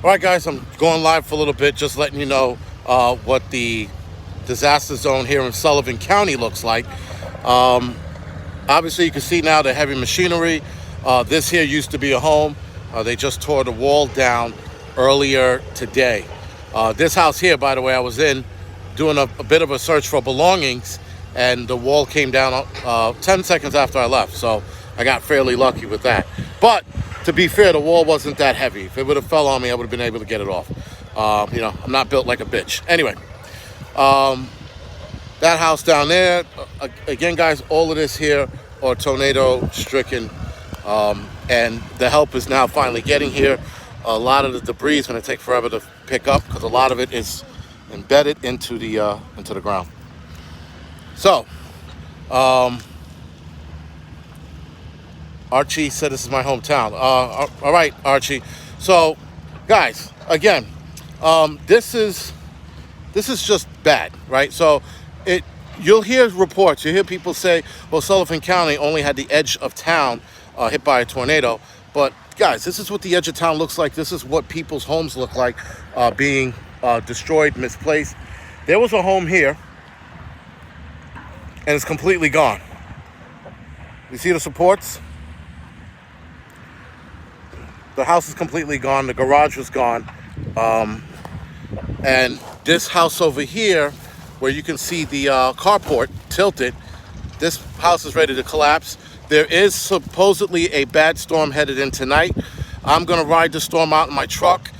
All right, guys, I'm going live for a little bit, just letting you know what the disaster zone here in Sullivan County looks like. Obviously, you can see now the heavy machinery. This here used to be a home. They just tore the wall down earlier today. This house here, by the way, I was in doing a bit of a search for belongings, and the wall came down 10 seconds after I left, so I got fairly lucky with that. But to be fair, the wall wasn't that heavy. If it would have fell on me, I would have been able to get it off. I'm not built like a bitch. Anyway, that house down there, again, guys, all of this here are tornado stricken, and the help is now finally getting here. A lot of the debris is going to take forever to pick up because a lot of it is embedded into the ground. So, Archie said this is my hometown. All right, Archie. So, guys, again, this is just bad, right? So, you'll hear reports. You'll hear people say, well, Sullivan County only had the edge of town hit by a tornado. But, guys, this is what the edge of town looks like. This is what people's homes look like being destroyed, misplaced. There was a home here, and it's completely gone. You see the supports? The house is completely gone. The garage was gone. And this house over here, where you can see the carport tilted, this house is ready to collapse. There is supposedly a bad storm headed in tonight. I'm going to ride the storm out in my truck,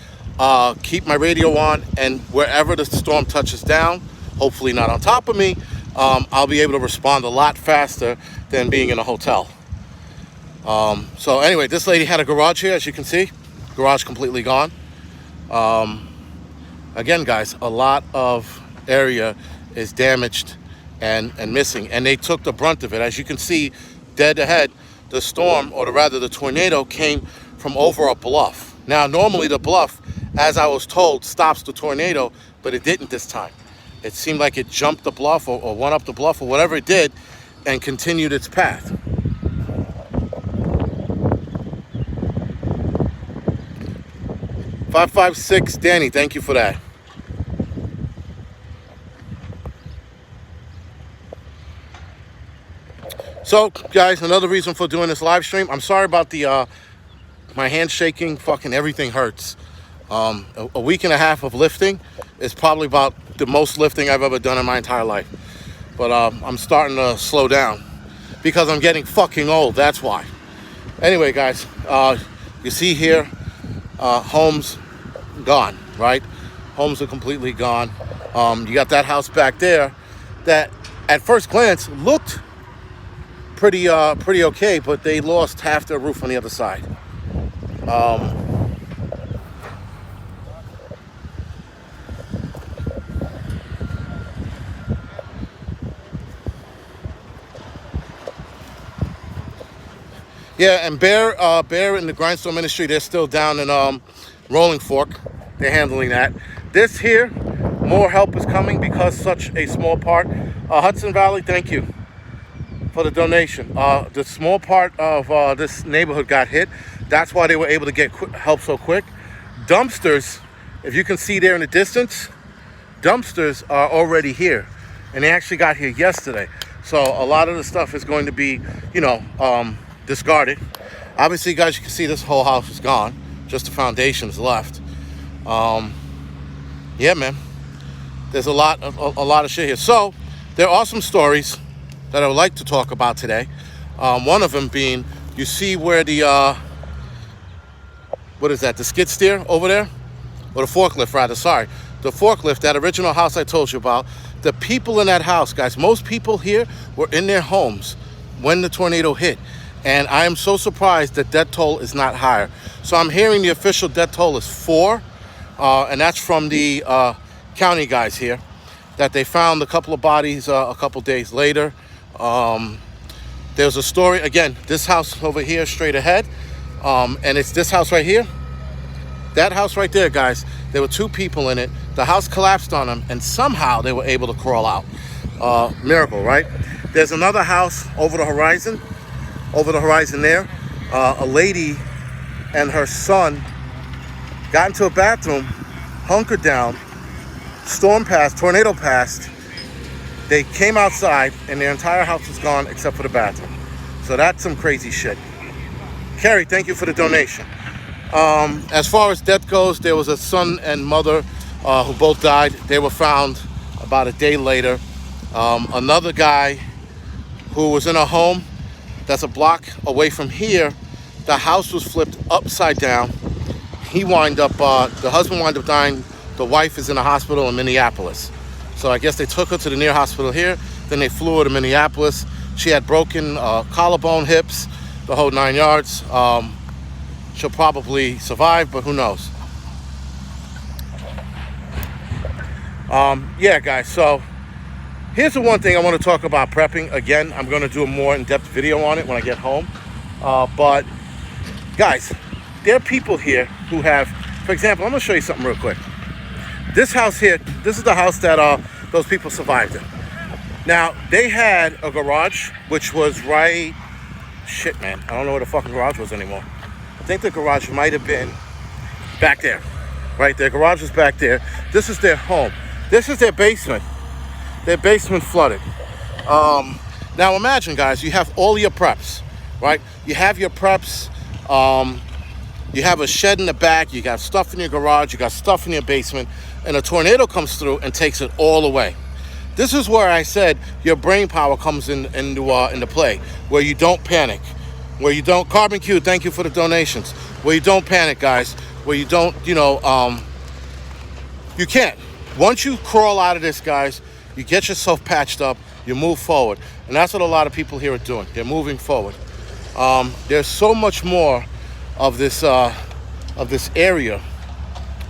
keep my radio on, and wherever the storm touches down, hopefully not on top of me, I'll be able to respond a lot faster than being in a hotel. So anyway, this lady had a garage here, as you can see. Garage completely gone. Again, guys, a lot of area is damaged and missing, and they took the brunt of it. As you can see, dead ahead, the storm, or rather the tornado, came from over a bluff. Now, normally the bluff, as I was told, stops the tornado, but it didn't this time. It seemed like it jumped the bluff or went up the bluff or whatever it did and continued its path. "556 Danny, thank you for that. So, guys, another reason for doing this live stream. I'm sorry about the my hand shaking. Fucking everything hurts. A week and a half of lifting is probably about the most lifting I've ever done in my entire life. But I'm starting to slow down because I'm getting fucking old. That's why. Anyway, guys, you see here, homes gone, right? Homes are completely gone. You got that house back there that at first glance looked pretty okay, but they lost half their roof on the other side. Yeah, and Bear in the Grindstone Ministry, they're still down in Rolling Fork. They're handling that. This here, more help is coming because such a small part. Hudson Valley, thank you for the donation. The small part of this neighborhood got hit. That's why they were able to get help so quick. Dumpsters, if you can see there in the distance, dumpsters are already here. And they actually got here yesterday. So a lot of the stuff is going to be, discarded. Obviously, guys, you can see this whole house is gone. Just the foundation is left. Yeah, man. There's a lot of shit here. So there are some stories that I would like to talk about today. One of them being, you see where the what is that? The skid steer over there, or the forklift rather. Sorry, the forklift. That original house I told you about. The people in that house, guys. Most people here were in their homes when the tornado hit. And I am so surprised that death toll is not higher. So I'm hearing the official death toll is 4, and that's from the county guys here, that they found a couple of bodies a couple days later. There's a story, again, this house over here straight ahead, and it's this house right here. That house right there, guys, there were 2 people in it. The house collapsed on them, and somehow they were able to crawl out. Miracle, right? There's another house over the horizon there. A lady and her son got into a bathroom, hunkered down, storm passed, tornado passed. They came outside and their entire house was gone except for the bathroom. So that's some crazy shit. Carrie, thank you for the donation. As far as death goes, there was a son and mother who both died. They were found about a day later. Another guy who was in a home that's a block away from here, the house was flipped upside down. He wind up, the husband wind up dying. The wife is in a hospital in Minneapolis. So I guess they took her to the near hospital here. Then they flew her to Minneapolis. She had broken collarbone, hips, the whole 9 yards. She'll probably survive, but who knows? Yeah, guys, so here's the one thing I want to talk about prepping. Again, I'm going to do a more in-depth video on it when I get home. But, guys, there are people here who have, for example, I'm going to show you something real quick. This house here, this is the house that those people survived in. Now, they had a garage, which was right... Shit, man. I don't know where the fucking garage was anymore. I think the garage might have been back there. Right? Their garage was back there. This is their home. This is their basement. Their basement flooded. Now, imagine, guys, you have all your preps, right? You have your preps. You have a shed in the back. You got stuff in your garage. You got stuff in your basement. And a tornado comes through and takes it all away. This is where I said your brain power comes into play, where you don't panic, where you don't... Carbon Q, thank you for the donations. Where you don't panic, guys. Where you don't, you can't. Once you crawl out of this, guys, you get yourself patched up, you move forward. And that's what a lot of people here are doing. They're moving forward. There's so much more of this area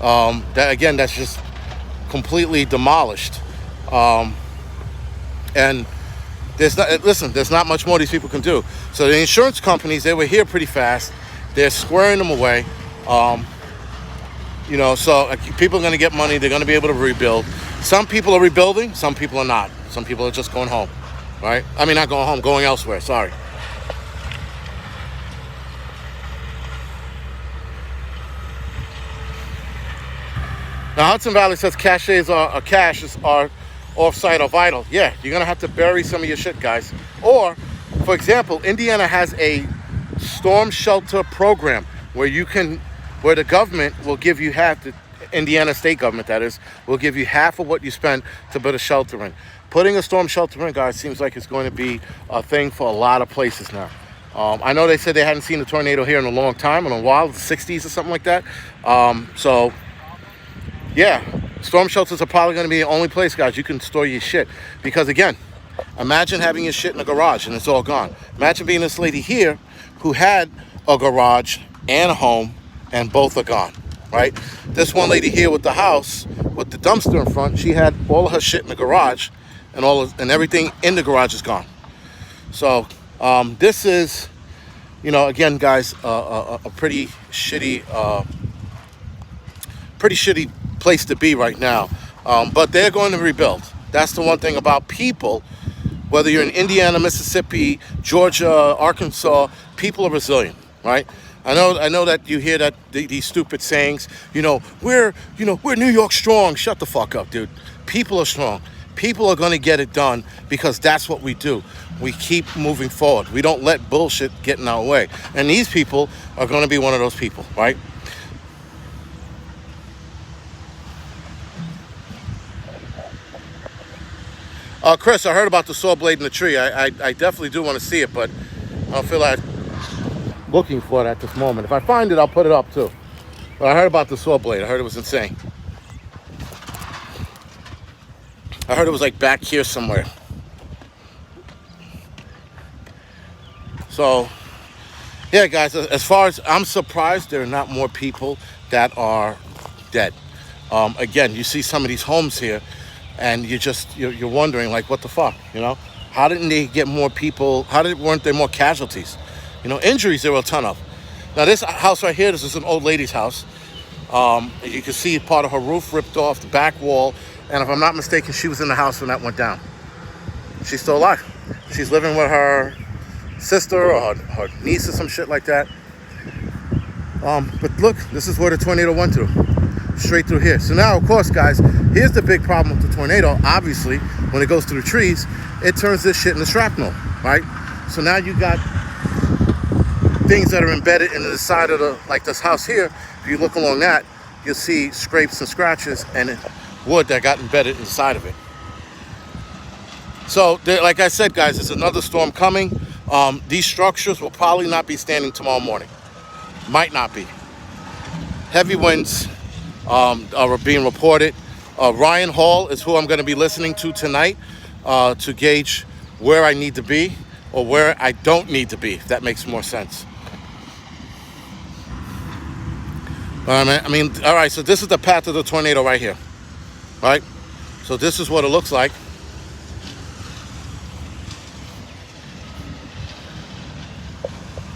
that, again, that's just completely demolished. And there's not much more these people can do. So the insurance companies, they were here pretty fast. They're squaring them away. So people are going to get money. They're going to be able to rebuild. Some people are rebuilding. Some people are not. Some people are just going home, right? I mean, not going home, going elsewhere. Sorry. Now, Hudson Valley says caches are off-site or vital. Yeah, you're going to have to bury some of your shit, guys. Or, for example, Indiana has a storm shelter program where the government will give you half, the Indiana state government, that is, will give you half of what you spend to put a shelter in. Putting a storm shelter in, guys, seems like it's going to be a thing for a lot of places now. I know they said they hadn't seen a tornado here in a long time, in a while, the 60s or something like that. Yeah, storm shelters are probably going to be the only place, guys, you can store your shit. Because, again, imagine having your shit in a garage and it's all gone. Imagine being this lady here who had a garage and a home and both are gone, right? This one lady here with the house, with the dumpster in front, she had all of her shit in the garage and everything in the garage is gone. So this is, again, guys, a pretty shitty place to be right now, but they're going to rebuild. That's the one thing about people, whether you're in Indiana, Mississippi, Georgia, Arkansas, people are resilient, right? I know that you hear that these stupid sayings, we're New York strong. Shut the fuck up, dude. People are strong. People are going to get it done because that's what we do. We keep moving forward. We don't let bullshit get in our way. And these people are going to be one of those people, right? Chris, I heard about the saw blade in the tree. I definitely do want to see it, but I don't feel like looking for it at this moment. If I find it, I'll put it up too. But I heard about the saw blade. I heard it was insane. I heard it was like back here somewhere. So, yeah, guys, as far as I'm surprised, there are not more people that are dead. Again, you see some of these homes here, and you're wondering, like, what the fuck, How didn't they get more people? Weren't there more casualties? Injuries there were a ton of. Now, this house right here, this is an old lady's house. You can see part of her roof ripped off, the back wall. And if I'm not mistaken, she was in the house when that went down. She's still alive. She's living with her sister or her niece or some shit like that. But look, this is where the tornado went through. Straight through here. So now, of course, guys, here's the big problem with the tornado. Obviously, when it goes through the trees, it turns this shit into shrapnel, right? So now you got things that are embedded into the side of the, like this house here. If you look along that, you'll see scrapes and scratches and wood that got embedded inside of it. So, like I said, guys, there's another storm coming. These structures will probably not be standing tomorrow morning. Might not be. Heavy winds are being reported. Ryan Hall is who I'm going to be listening to tonight to gauge where I need to be or where I don't need to be, if that makes more sense. I mean, all right, so this is the path of the tornado right here, right? So this is what it looks like.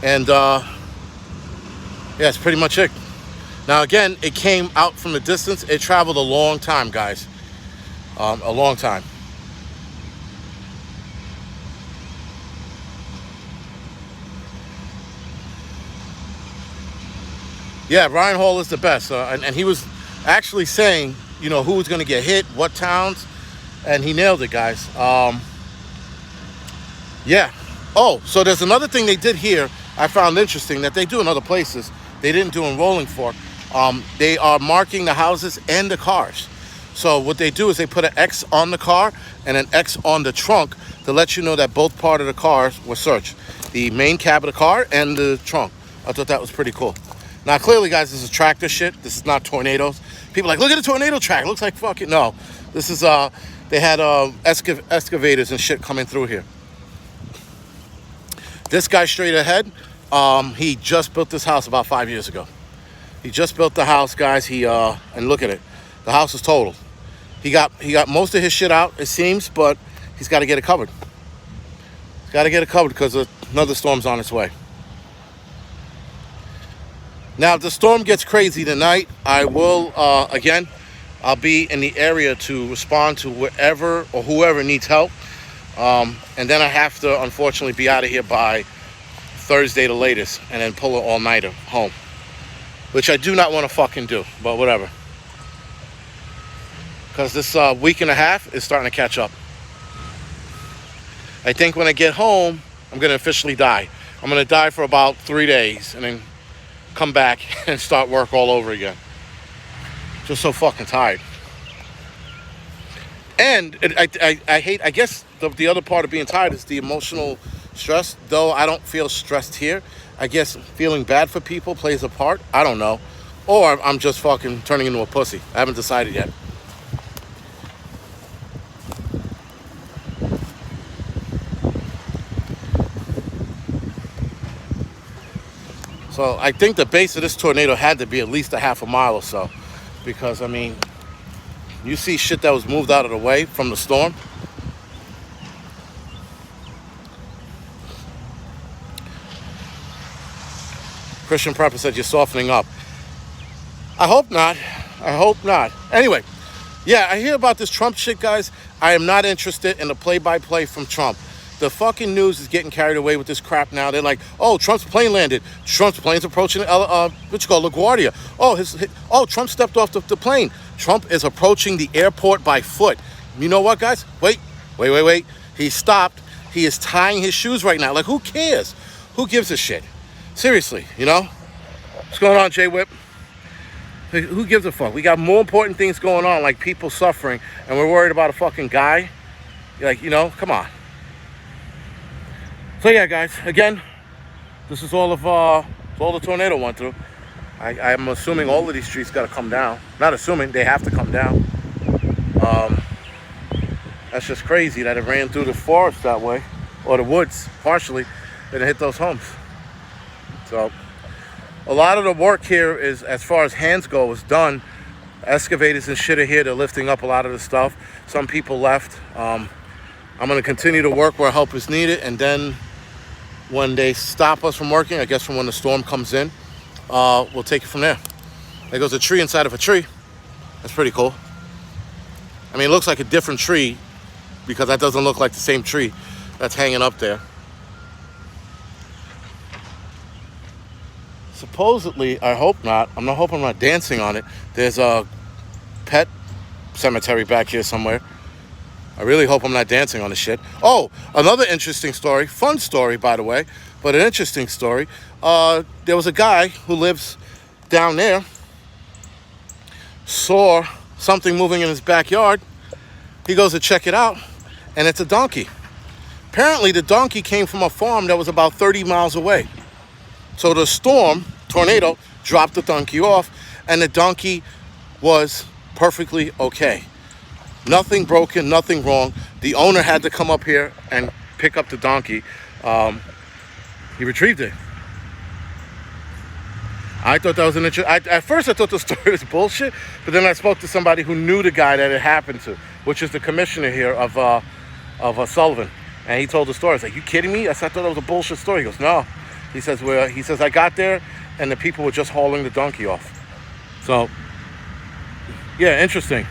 And, yeah, it's pretty much it. Now, again, it came out from the distance. It traveled a long time, guys. A long time. Yeah, Ryan Hall is the best. And he was actually saying, you know, who was going to get hit, what towns. And he nailed it, guys. Yeah. Oh, so there's another thing they did here I found interesting that they do in other places. They didn't do in Rolling Fork. They are marking the houses and the cars. So what they do is they put an X on the car and an X on the trunk to let you know that both part of the cars were searched. The main cab of the car and the trunk. I thought that was pretty cool. Now, clearly, guys, this is tractor shit. This is not tornadoes. People are like, look at the tornado track. It looks like fucking... No. This is, they had excavators and shit coming through here. This guy straight ahead, he just built this house about 5 years ago. He just built the house, guys. And look at it. The house is totaled. He got most of his shit out, it seems, but he's got to get it covered. He's got to get it covered because another storm's on its way. Now, if the storm gets crazy tonight, I will, again, I'll be in the area to respond to wherever or whoever needs help. And then I have to, unfortunately, be out of here by Thursday the latest and then pull an all-nighter home. Which I do not want to fucking do, but whatever. Because this week and a half is starting to catch up. I think when I get home, I'm going to officially die. I'm going to die for about 3 days and then come back and start work all over again. Just so fucking tired. And I hate, I guess the other part of being tired is the emotional stress. Though I don't feel stressed here, I guess feeling bad for people plays a part. I don't know. Or I'm just fucking turning into a pussy. I haven't decided yet. So I think the base of this tornado had to be at least a half a mile or so. Because, I mean, you see shit that was moved out of the way from the storm. Christian Prepper said you're softening up. I hope not. I hope not. Anyway, yeah, I hear about this Trump shit, guys. I am not interested in the play-by-play from Trump. The fucking news is getting carried away with this crap now. They're like, oh, Trump's plane landed. Trump's plane's approaching LaGuardia. Oh, Trump stepped off the plane. Trump is approaching the airport by foot. You know what, guys? Wait. He stopped. He is tying his shoes right now. Like, who cares? Who gives a shit? Seriously, you know? What's going on, Jay Whip? Who gives a fuck? We got more important things going on, like people suffering, and we're worried about a fucking guy? Like, you know, come on. So yeah, guys, again, this is all the tornado went through. I'm assuming all of these trees got to come down. Not assuming, they have to come down. That's just crazy that it ran through the forest that way, or the woods, partially, and it hit those homes. So, a lot of the work here is, as far as hands go, is done. Excavators and shit are here. They're lifting up a lot of the stuff. Some people left. I'm going to continue to work where help is needed, and then when they stop us from working, I guess from when the storm comes in, we'll take it from there. There goes a tree inside of a tree. That's pretty cool. I mean, it looks like a different tree because that doesn't look like the same tree that's hanging up there. supposedly, I hope not. I'm not dancing on it. There's a pet cemetery back here somewhere. I really hope I'm not dancing on the shit. Oh, another interesting story. Fun story, by the way, but an interesting story. There was a guy who lives down there, saw something moving in his backyard. He goes to check it out, and it's a donkey. Apparently, the donkey came from a farm that was about 30 miles away. So the tornado, dropped the donkey off, and the donkey was perfectly okay. Nothing broken, nothing wrong. The owner had to come up here and pick up the donkey. He retrieved it. I thought that was an interesting... At first, I thought the story was bullshit, but then I spoke to somebody who knew the guy that it happened to, which is the commissioner here of Sullivan. And he told the story. I was like, you kidding me? I thought that was a bullshit story. He goes, no. He says, I got there, and the people were just hauling the donkey off. So, yeah, interesting.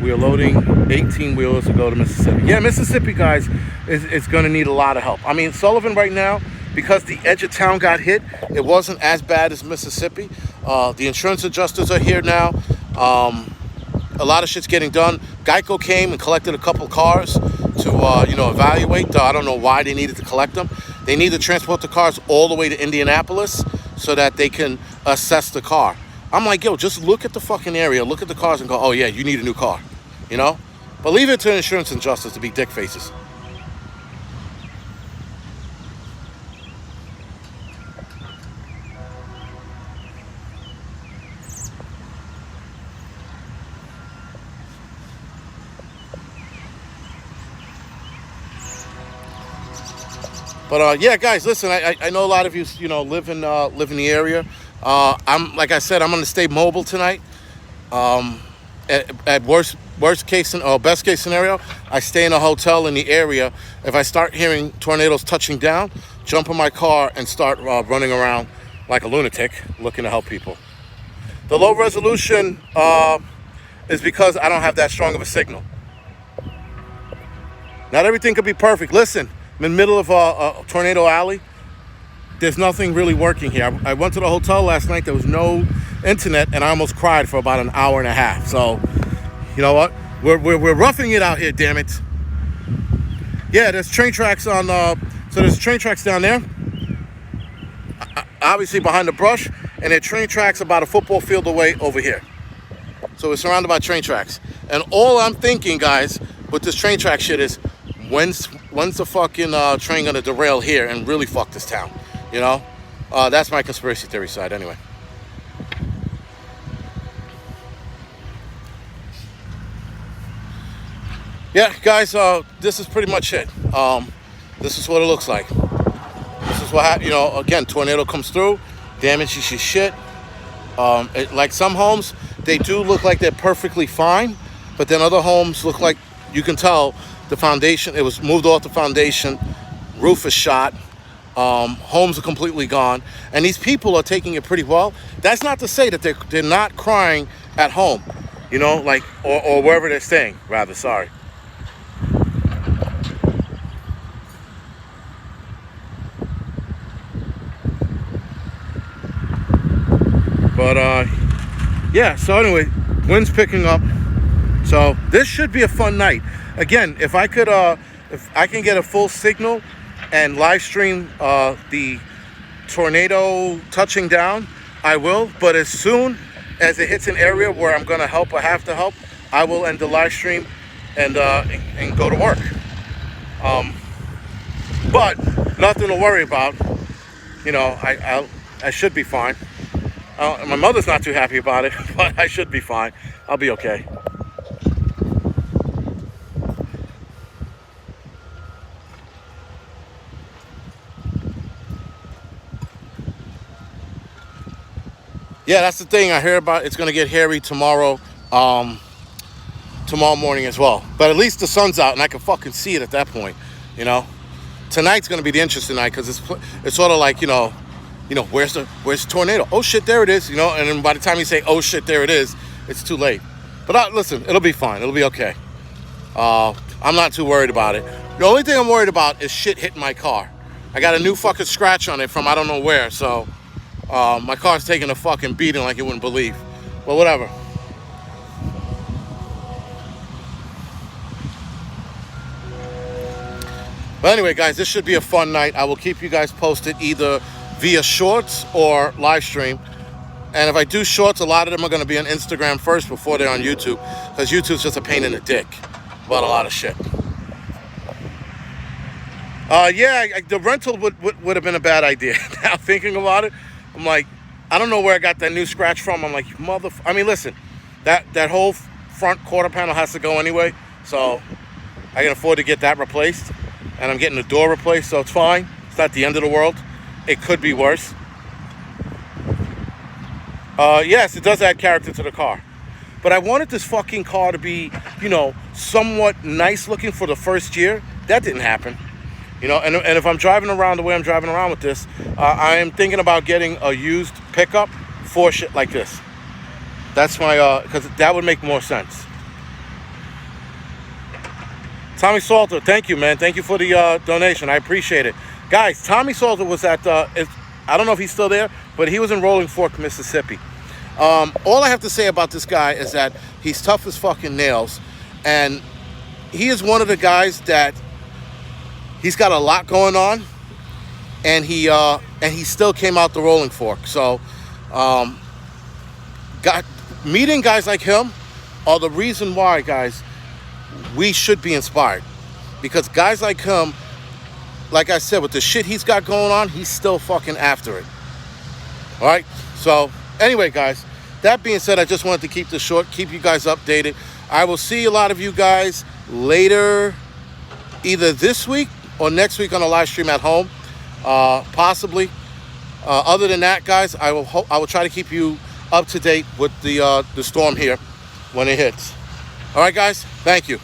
We are loading 18-wheelers to go to Mississippi. Yeah, Mississippi, guys, is going to need a lot of help. I mean, Sullivan right now, because the edge of town got hit, it wasn't as bad as Mississippi. The insurance adjusters are here now. A lot of shit's getting done. Geico came and collected a couple cars to, evaluate. I don't know why they needed to collect them. They need to transport the cars all the way to Indianapolis so that they can assess the car. I'm like, yo, just look at the fucking area, look at the cars and go, oh yeah, you need a new car, But leave it to insurance adjusters to be dick faces. But yeah, guys, listen. I know a lot of you, live in the area. Like I said, I'm gonna stay mobile tonight. At best case scenario, I stay in a hotel in the area. If I start hearing tornadoes touching down, jump in my car and start running around like a lunatic, looking to help people. The low resolution is because I don't have that strong of a signal. Not everything could be perfect. Listen. I'm in the middle of a tornado alley. There's nothing really working here. I went to the hotel last night. There was no internet, and I almost cried for about an hour and a half. So, you know what? We're roughing it out here, damn it. Yeah, there's train tracks on. So there's train tracks down there, obviously behind the brush, and there are train tracks about a football field away over here. So we're surrounded by train tracks, and all I'm thinking, guys, with this train track shit is, when's the fucking train gonna derail here and really fuck this town? That's my conspiracy theory side anyway. Yeah, guys, this is pretty much it. This is what it looks like. This is what happened. Again, tornado comes through, damages your shit. Like some homes, they do look like they're perfectly fine, but then other homes look like, you can tell, the foundation, it was moved off the foundation, roof is shot, homes are completely gone, and these people are taking it pretty well. That's not to say that they're not crying at home, or wherever they're staying, rather, sorry. But yeah, so anyway, wind's picking up, so this should be a fun night. Again, if I can get a full signal and live stream the tornado touching down, I will. But as soon as it hits an area where I'm gonna help or have to help, I will end the live stream and go to work. But nothing to worry about. I should be fine. My mother's not too happy about it, but I should be fine. I'll be okay. Yeah, that's the thing I hear about. It's going to get hairy tomorrow morning as well. But at least the sun's out and I can fucking see it at that point, Tonight's going to be the interesting night because it's sort of like, where's the tornado? Oh, shit, there it is, And then by the time you say, oh, shit, there it is, it's too late. But listen, it'll be fine. It'll be okay. I'm not too worried about it. The only thing I'm worried about is shit hitting my car. I got a new fucking scratch on it from I don't know where. So my car's taking a fucking beating like you wouldn't believe. But whatever. But anyway, guys, this should be a fun night. I will keep you guys posted either via shorts or live stream. And if I do shorts, a lot of them are going to be on Instagram first before they're on YouTube, because YouTube's just a pain in the dick about a lot of shit. Yeah, the rental would have been a bad idea. Now thinking about it, I'm like, I don't know where I got that new scratch from. I'm like, I mean, listen, that whole front quarter panel has to go anyway, so I can afford to get that replaced. And I'm getting the door replaced, so it's fine. It's not the end of the world. It could be worse. Yes, it does add character to the car. But I wanted this fucking car to be, you know, somewhat nice looking for the first year. That didn't happen. You know, and if I'm driving around the way I'm driving around with this, I am thinking about getting a used pickup for shit like this. That's my, because that would make more sense. Tommy Salter, thank you, man. Thank you for the donation. I appreciate it. Guys, Tommy Salter was at, I don't know if he's still there, but he was in Rolling Fork, Mississippi. All I have to say about this guy is that he's tough as fucking nails. And he is one of the guys that he's got a lot going on. And he still came out the Rolling Fork. So, meeting guys like him are the reason why, guys, we should be inspired, because guys like him, like I said, with the shit he's got going on, he's still fucking after it. All right. So anyway, guys, that being said, I just wanted to keep this short, keep you guys updated. I will see a lot of you guys later, either this week or next week on a live stream at home, possibly. Other than that, guys, I will try to keep you up to date with the storm here when it hits. All right, guys, thank you.